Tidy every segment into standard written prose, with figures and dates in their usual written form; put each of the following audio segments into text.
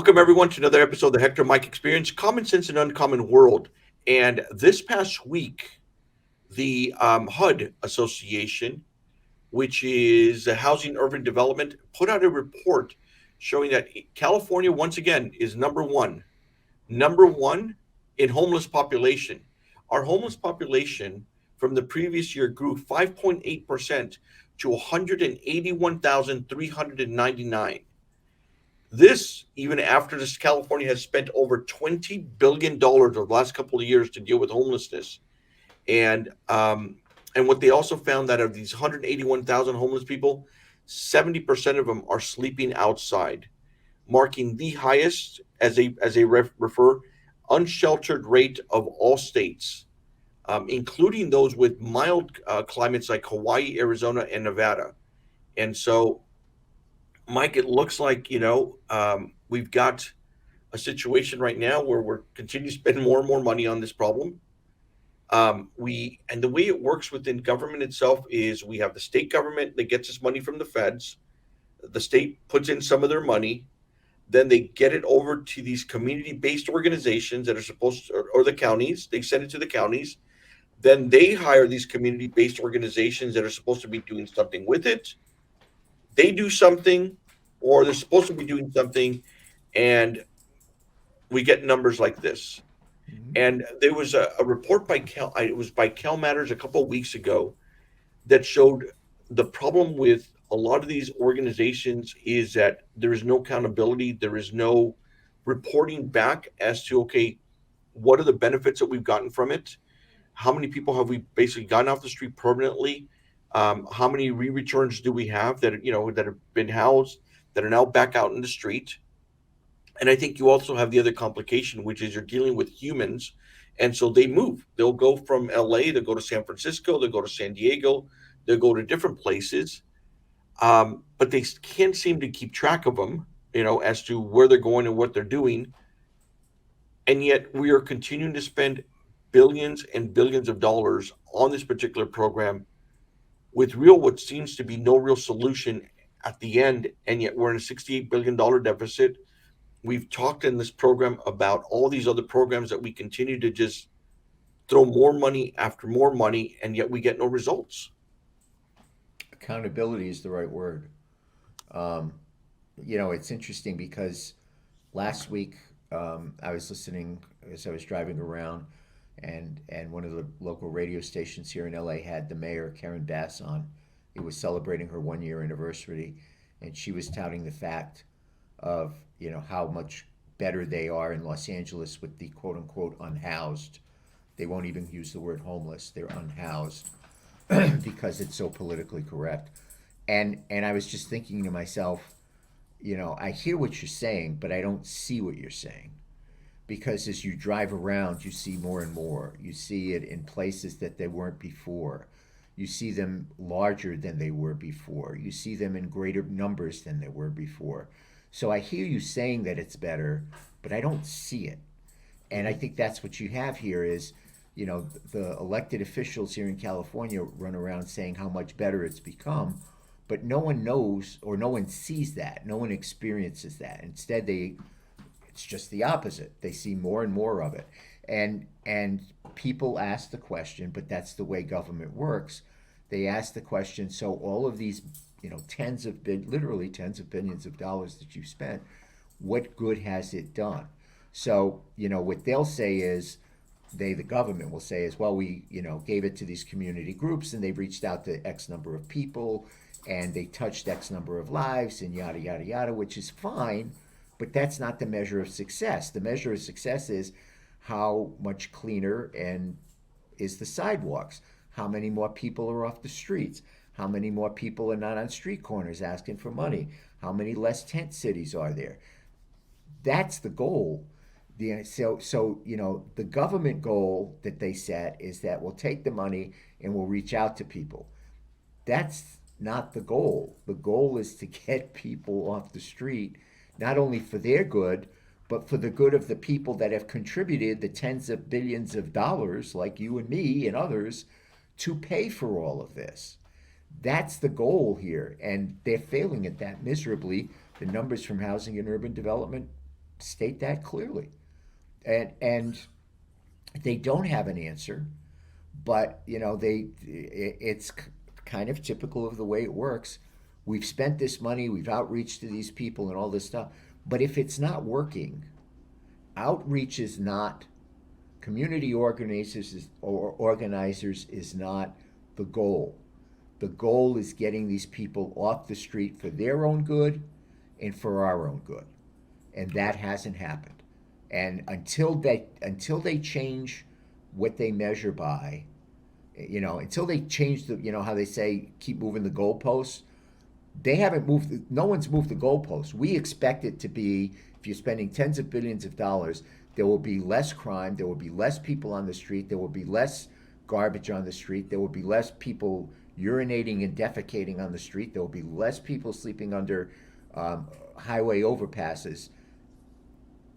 Welcome, everyone, to another episode of the Hector and Mike Experience, Common Sense in an Uncommon World. And this past week, the HUD Association, which is the Housing Urban Development, put out a report showing that California, once again, is number one in homeless population. Our homeless population from the previous year grew 5.8% to 181,399. This, even after this, California has spent over $20 billion over the last couple of years to deal with homelessness. And and what they also found that of these 181,000 homeless people, 70% of them are sleeping outside, marking the highest, as they refer, unsheltered rate of all states, including those with mild climates like Hawaii, Arizona, and Nevada. And so, Mike, it looks like we've got a situation right now where we're continuing to spend more and more money on this problem. We and the way it works within government itself is we have the state government that gets its money from the feds. The state puts in some of their money, then they get it over to these community-based organizations that are supposed to, or the counties. They send it to the counties. Then they hire these community-based organizations that are supposed to be doing something with it. They do something, or they're supposed to be doing something, and we get numbers like this. Mhm. And there was a report by it was by Cal Matters a couple of weeks ago that showed the problem with a lot of these organizations is that there is no accountability, there is no reporting back as to, okay, what are the benefits that we've gotten from it? How many people have we basically gotten off the street permanently? How many re-returns do we have that have been housed that are now back out in the street? And I think you also have the other complication, which is you're dealing with humans. And so they move. They'll go from LA, they'll go to San Francisco, they'll go to San Diego, they'll go to different places. But they can't seem to keep track of them, as to where they're going and what they're doing. And yet we are continuing to spend billions and billions of dollars on this particular program with what seems to be no real solution at the end. And yet we're in a $68 billion deficit. We've talked in this program about all these other programs that we continue to just throw more money after more money, and yet we get no results. Accountability is the right word. Um, it's interesting because last week I was listening as I was driving around, and one of the local radio stations here in LA had the mayor Karen Bass on. It was celebrating her 1 year anniversary, and she was touting the fact of how much better they are in Los Angeles with the quote unquote unhoused. They won't even use the word homeless. They're unhoused because it's so politically correct. And I was just thinking to myself, I hear what you're saying, but I don't see what you're saying. Because as you drive around, you see more and more. You see it in places that they weren't before. You see them larger than they were before. You see them in greater numbers than they were before. So I hear you saying that it's better, but I don't see it. And I Mm-hmm. think that's what you have here is, the elected officials here in California run around saying how much better it's become, but no one knows or no one sees that. No one experiences that. Instead, it's just the opposite. They see more and more of it. And people ask the question, but that's the way government works. They ask the question, so all of these, literally tens of billions of dollars that you spent, what good has it done? So, what they'll say is, the government will say is, well, we, gave it to these community groups and they reached out to X number of people and they touched X number of lives and yada, yada, yada, which is fine, but that's not the measure of success. The measure of success is how much cleaner and is the sidewalks, how many more people are off the streets, how many more people are not on street corners asking for money, how many less tent cities are there. That's the goal. The government goal that they set is that we'll take the money and we'll reach out to people. That's not the goal. The goal is to get people off the street, not only for their good, but for the good of the people that have contributed the tens of billions of dollars, like you and me and others, to pay for all of this. That's the goal here, and they're failing at that miserably. The numbers from Housing and Urban Development state that clearly. And they don't have an answer, but it's kind of typical of the way it works. We've spent this money, we've outreached to these people and all this stuff, but if it's not working, outreach is not community organizers is not the goal. The goal is getting these people off the street for their own good and for our own good, and that hasn't happened. And until they change what they measure by, until they change how they say keep moving the goalposts, they haven't moved. No one's moved the goalposts. We expect it to be, if you're spending tens of billions of dollars, there will be less crime, there will be less people on the street, there will be less garbage on the street, there will be less people urinating and defecating on the street, there will be less people sleeping under highway overpasses.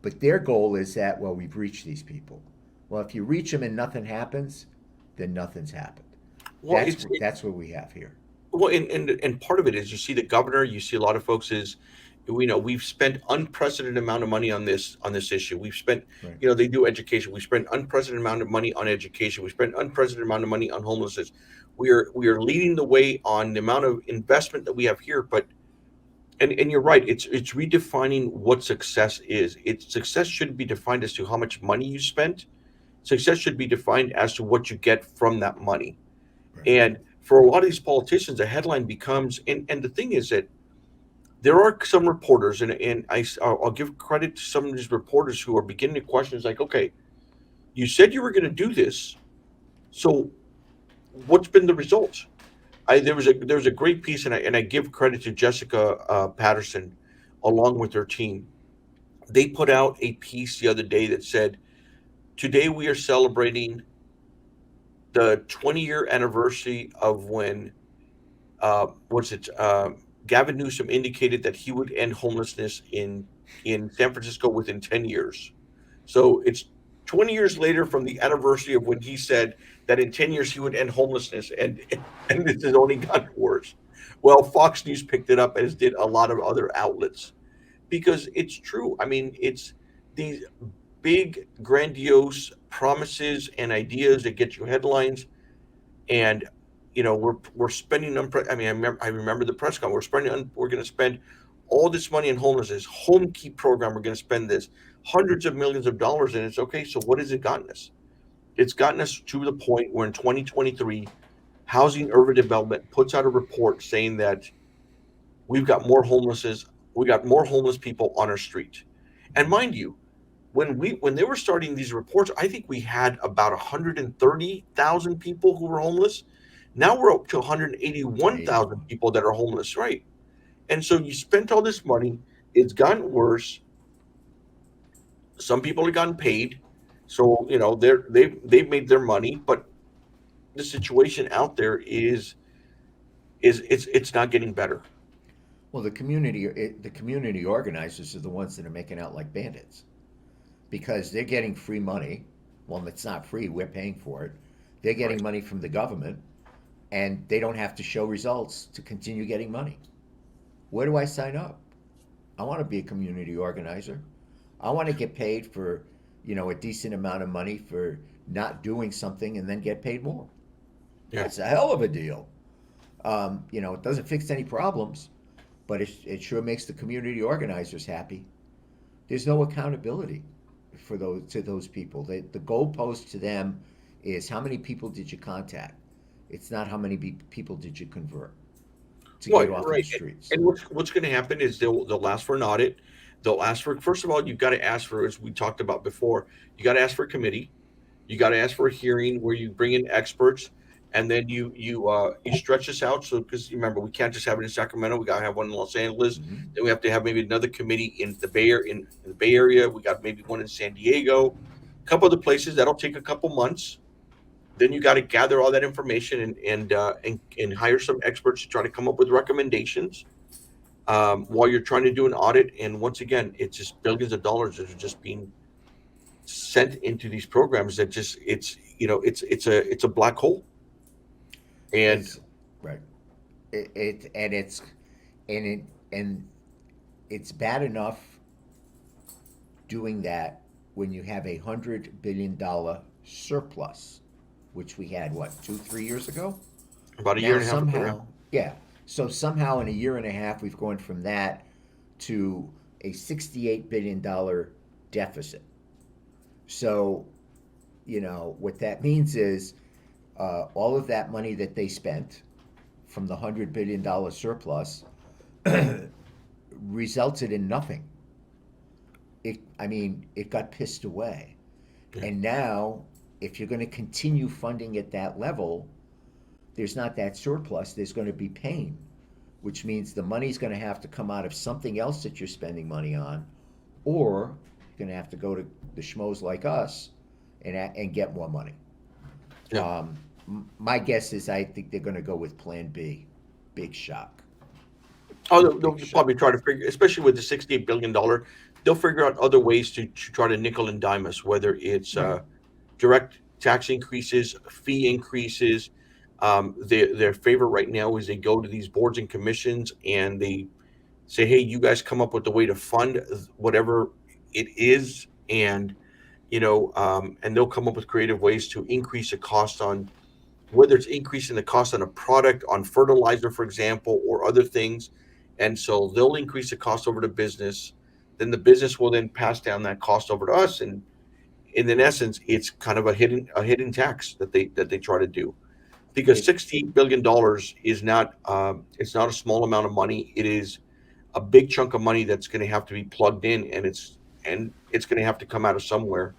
But their goal is that, well, we've reached these people. Well, if you reach them and nothing happens, then nothing's happened. Well, That's what we have here. well, and part of it is you see the governor, you see a lot of folks is, we've spent unprecedented amount of money on this issue. We've spent, Right. they do education. We spent unprecedented amount of money on education. We spent unprecedented amount of money on homelessness. We are leading the way on the amount of investment that we have here. But and you're right. It's redefining what success is. Success shouldn't be defined as to how much money you spent. Success should be defined as to what you get from that money. Right. And for a lot of these politicians, the headline becomes, and the thing is that there are some reporters, and I'll give credit to some of these reporters who are beginning to question. It's like, okay, you said you were going to do this, so what's been the result? There was a great piece, and I give credit to Jessica Patterson, along with her team. They put out a piece the other day that said, "Today we are celebrating the 20-year anniversary of when what's it? Gavin Newsom indicated that he would end homelessness in San Francisco within 10 years. So it's 20 years later from the anniversary of when he said that in 10 years he would end homelessness, and this has only gotten worse. Well, Fox News picked it up, as did a lot of other outlets, because it's true. I mean, it's these big, grandiose promises and ideas that get you headlines, and we're spending I mean, I remember the press conference. We're going to spend all this money on homelessness, home keep program. We're going to spend this hundreds of millions of dollars, and it's okay. So what has it gotten us? It's gotten us to the point where in 2023, Housing Urban Development puts out a report saying that we've got more homelesses, we got more homeless people on our street. And mind you, when they were starting these reports, I think we had about 130,000 people who were homeless. Now we're up to 181,000 81. people that are homeless, right? And so you spent all this money, it's gotten worse. Some people have gotten paid, so they've made their money, but the situation out there is it's not getting better. Well, the community organizers are the ones that are making out like bandits because they're getting free money. Well, it's not free; we're paying for it. They're Right. getting money from the government, and they don't have to show results to continue getting money. Where do I sign up? I want to be a community organizer. I want to get paid for, a decent amount of money for not doing something and then get paid more. Yeah. That's a hell of a deal. It doesn't fix any problems, but it sure makes the community organizers happy. There's no accountability for those people. The goalpost to them is how many people did you contact? It's not how many people did you convert to Well, get off of the right. streets. And what's going to happen is they'll ask for an audit. They'll ask for, first of all, you've got to ask for, as we talked about before, you got to ask for a committee. You got to ask for a hearing where you bring in experts, and then you stretch this out. So because remember, we can't just have it in Sacramento. We got to have one in Los Angeles. Hmm. Then we have to have maybe another committee in the Bay Area. We got maybe one in San Diego, a couple other places. That'll take a couple months. Then you got to gather all that information and hire some experts to try to come up with recommendations while you're trying to do an audit. And once again, it's just billions of dollars that are just being sent into these programs that just it's a black hole. And It's right. It and it's and it and it's bad enough doing that when you have $100 billion surplus, which we had, what, 2, 3 years ago? About a year Now and a half ago, yeah. somehow, yeah. So somehow in a year and a half, we've gone from that to a $68 billion deficit. So, what that means is all of that money that they spent from the $100 billion surplus resulted in nothing. It got pissed away. Yeah. And now, if you're going to continue funding at that level, there's not that surplus, there's going to be pain, which means the money's going to have to come out of something else that you're spending money on, or you're going to have to go to the schmoes like us and get more money. Yeah. My guess is I think they're going to go with Plan B. Big shock. Oh, they'll Big shock. probably try to figure, especially with the $68 billion, they'll figure out other ways to try to nickel and dime us, whether it's Right. direct tax increases, fee increases. Their favorite right now is they go to these boards and commissions and they say, "Hey, you guys come up with the way to fund whatever it is," and they'll come up with creative ways to increase the cost on whether it's increasing the cost on a product, on fertilizer, for example, or other things. And so they'll increase the cost over to business. Then the business will then pass down that cost over to us. And in essence, it's kind of a hidden tax that they try to do. Because It, $68 billion is not it's not a small amount of money. It is a big chunk of money that's going to have to be plugged in, and it's going to have to come out of somewhere.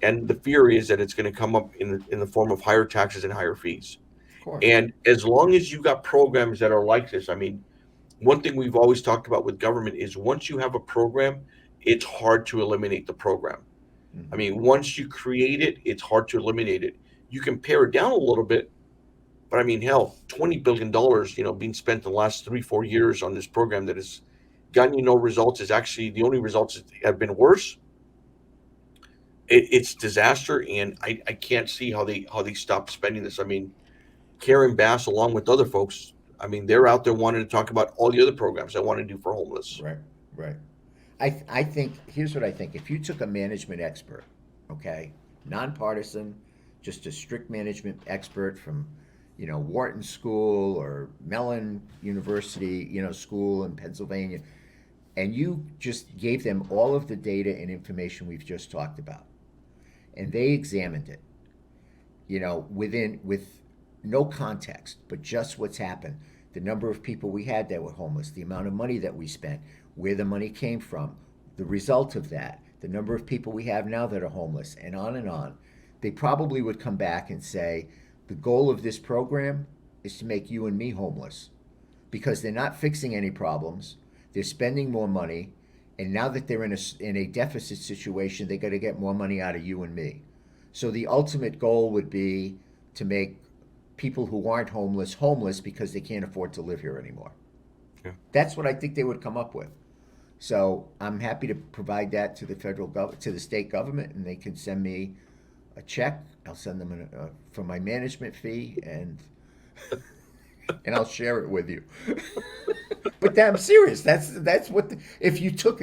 And the fear is that it's going to come up in the form of higher taxes and higher fees. of course. And as long as you got programs that are like this, I mean, one thing we've always talked about with government is once you have a program, it's hard to eliminate the program. I Hmm. mean, once you create it, it's hard to eliminate it. You can pare it down a little bit, but I mean, hell, $20 billion, being spent in the last 3, 4 years on this program that has gotten you no results is actually the only results that have been worse. It's disaster, and I can't see how they stop spending this. I mean, Karen Bass, along with other folks, I mean, they're out there wanting to talk about all the other programs they want to do for homeless. Right, right. I think, here's what I think. If you took a management expert, okay, nonpartisan, just a strict management expert from, Wharton School or Mellon University, school in Pennsylvania, and you just gave them all of the data and information we've just talked about, and they examined it, with no context, but just what's happened. The number of people we had that were homeless, the amount of money that we spent, where the money came from, the result of that, the number of people we have now that are homeless, and on and on. They probably would come back and say, the goal of this program is to make you and me homeless because they're not fixing any problems, they're spending more money, and now that they're in a deficit situation, they got to get more money out of you and me. So the ultimate goal would be to make people who aren't homeless homeless because they can't afford to live here anymore. Yeah. That's what I think they would come up with. So I'm happy to provide that to the to the state government, and they can send me a check. I'll send them for my management fee, and I'll share it with you. But I'm serious. That's what if you took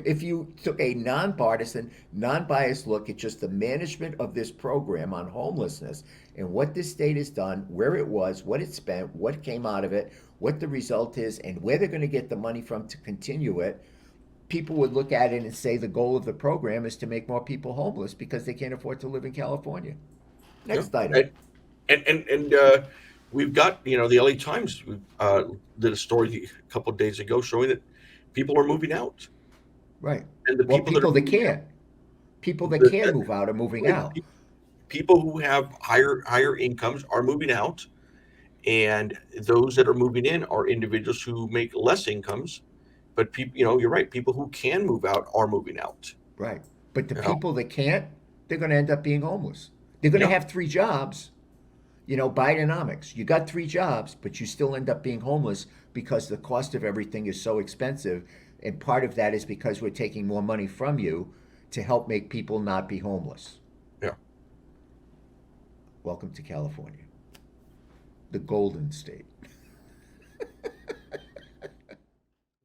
a nonpartisan, non-biased look at just the management of this program on homelessness and what this state has done, where it was, what it spent, what came out of it, what the result is, and where they're going to get the money from to continue it, people would look at it and say the goal of the program is to make more people homeless because they can't afford to live in California. Yeah. Next item. And we've got the LA Times did a story a couple of days ago showing that people are moving out, Right. and the Well, people that are moving out, people that the, can the, move out are moving right, out. people who have higher incomes are moving out, and those that are moving in are individuals who make less incomes. But people, you're right. People who can move out are moving out. Right. But the You know, people that can't, they're going to end up being homeless. They're going to yeah, have 3 jobs. Bidenomics. You got 3 jobs, but you still end up being homeless because the cost of everything is so expensive. And part of that is because we're taking more money from you to help make people not be homeless. yeah. Welcome to California, the Golden State.